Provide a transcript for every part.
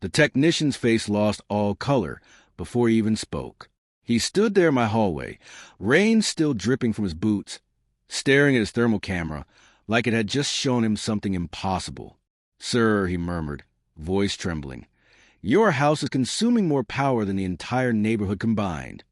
The technician's face lost all color before he even spoke. He stood there in my hallway, rain still dripping from his boots, staring at his thermal camera like it had just shown him something impossible. "Sir," he murmured, voice trembling, "your house is consuming more power than the entire neighborhood combined."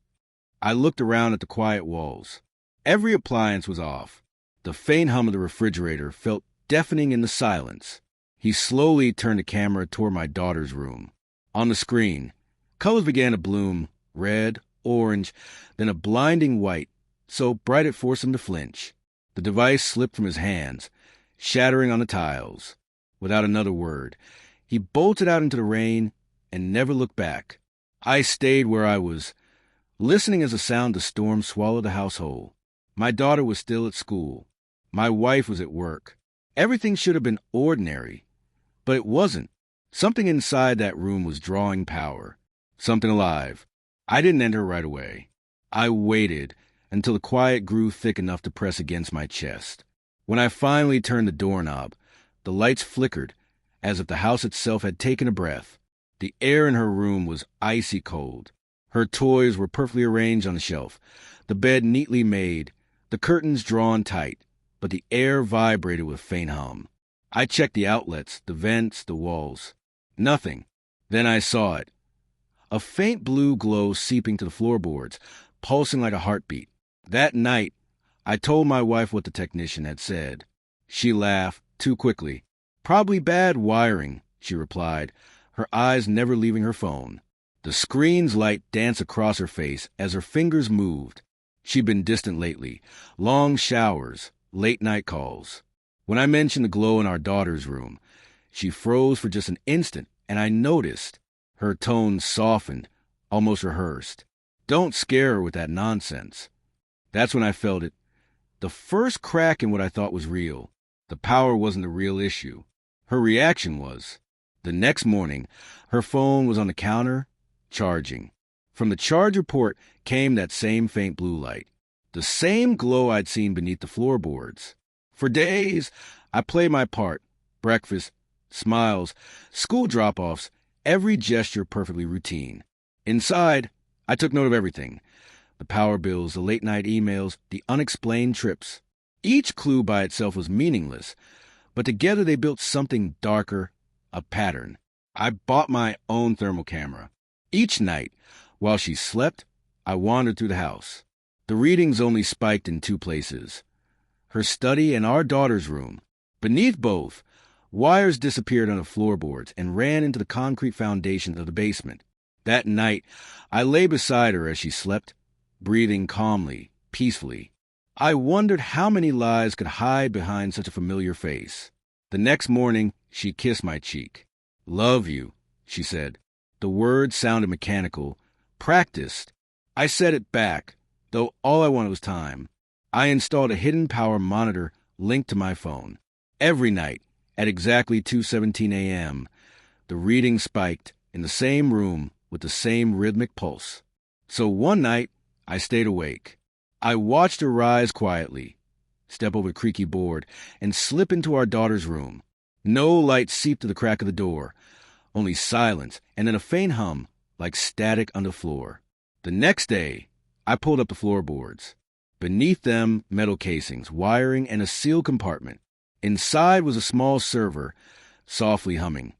I looked around at the quiet walls. Every appliance was off. The faint hum of the refrigerator felt deafening in the silence. He slowly turned the camera toward my daughter's room. On the screen, colors began to bloom, red, orange, then a blinding white, so bright it forced him to flinch. The device slipped from his hands, shattering on the tiles. Without another word, he bolted out into the rain and never looked back. I stayed where I was, listening as the sound of the storm swallowed the house whole. My daughter was still at school. My wife was at work. Everything should have been ordinary, but it wasn't. Something inside that room was drawing power, something alive. I didn't enter right away. I waited until the quiet grew thick enough to press against my chest. When I finally turned the doorknob, the lights flickered as if the house itself had taken a breath. The air in her room was icy cold. Her toys were perfectly arranged on the shelf, the bed neatly made, the curtains drawn tight, but the air vibrated with faint hum. I checked the outlets, the vents, the walls. Nothing. Then I saw it. A faint blue glow seeping to the floorboards, pulsing like a heartbeat. That night, I told my wife what the technician had said. She laughed, too quickly. "Probably bad wiring," she replied, her eyes never leaving her phone. The screen's light danced across her face as her fingers moved. She'd been distant lately. Long showers, late-night calls. When I mentioned the glow in our daughter's room, she froze for just an instant, and I noticed. Her tone softened, almost rehearsed. "Don't scare her with that nonsense." That's when I felt it. The first crack in what I thought was real. The power wasn't the real issue. Her reaction was. The next morning, her phone was on the counter, charging. From the charger port came that same faint blue light, the same glow I'd seen beneath the floorboards. For days, I played my part. Breakfast, smiles, school drop-offs, every gesture perfectly routine. Inside, I took note of everything. The power bills, the late-night emails, the unexplained trips. Each clue by itself was meaningless, but together they built something darker, a pattern. I bought my own thermal camera. Each night, while she slept, I wandered through the house. The readings only spiked in two places: her study and our daughter's room. Beneath both, wires disappeared on the floorboards and ran into the concrete foundation of the basement. That night, I lay beside her as she slept, breathing calmly, peacefully. I wondered how many lies could hide behind such a familiar face. The next morning, she kissed my cheek. "Love you," she said. The words sounded mechanical, practiced. I said it back, though all I wanted was time. I installed a hidden power monitor linked to my phone. Every night, at exactly 2:17 a.m., the reading spiked in the same room with the same rhythmic pulse. So one night, I stayed awake. I watched her rise quietly, step over the creaky board, and slip into our daughter's room. No light seeped through the crack of the door, only silence and then a faint hum like static on the floor. The next day, I pulled up the floorboards. Beneath them, metal casings, wiring, and a sealed compartment. Inside was a small server, softly humming,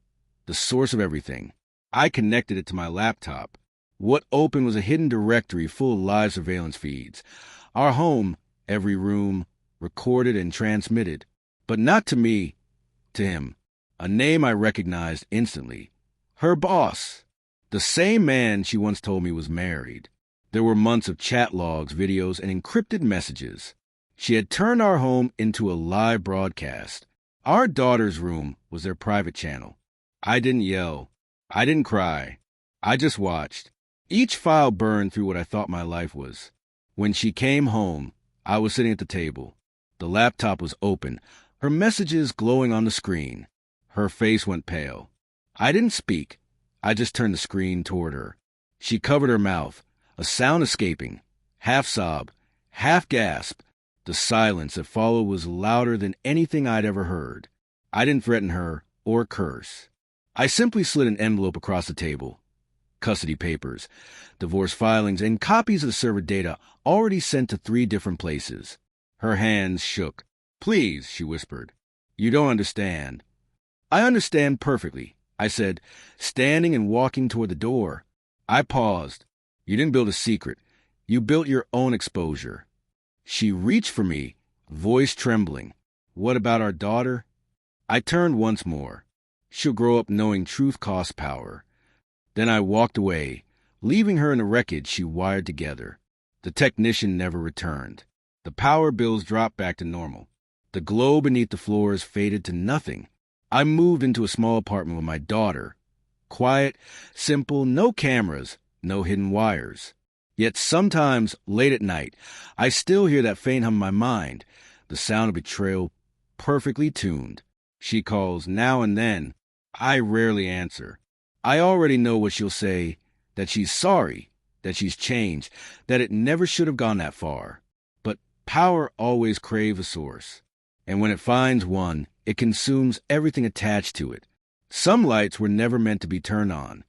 the source of everything. I connected it to my laptop. What opened was a hidden directory full of live surveillance feeds. Our home, every room, recorded and transmitted. But not to me, to him. A name I recognized instantly. Her boss. The same man she once told me was married. There were months of chat logs, videos, and encrypted messages. She had turned our home into a live broadcast. Our daughter's room was their private channel. I didn't yell. I didn't cry. I just watched. Each file burned through what I thought my life was. When she came home, I was sitting at the table. The laptop was open, her messages glowing on the screen. Her face went pale. I didn't speak. I just turned the screen toward her. She covered her mouth, a sound escaping, half sob, half gasp. The silence that followed was louder than anything I'd ever heard. I didn't threaten her or curse. I simply slid an envelope across the table. Custody papers, divorce filings, and copies of the server data already sent to 3 different places. Her hands shook. "Please," she whispered. "You don't understand." "I understand perfectly," I said, standing and walking toward the door. I paused. "You didn't build a secret. You built your own exposure." She reached for me, voice trembling. "What about our daughter?" I turned once more. "She'll grow up knowing truth costs power." Then I walked away, leaving her in the wreckage she wired together. The technician never returned. The power bills dropped back to normal. The glow beneath the floors faded to nothing. I moved into a small apartment with my daughter. Quiet, simple, no cameras, no hidden wires. Yet sometimes, late at night, I still hear that faint hum in my mind, the sound of betrayal perfectly tuned. She calls now and then. I rarely answer. I already know what she'll say, that she's sorry, that she's changed, that it never should have gone that far. But power always craves a source. And when it finds one, it consumes everything attached to it. Some lights were never meant to be turned on.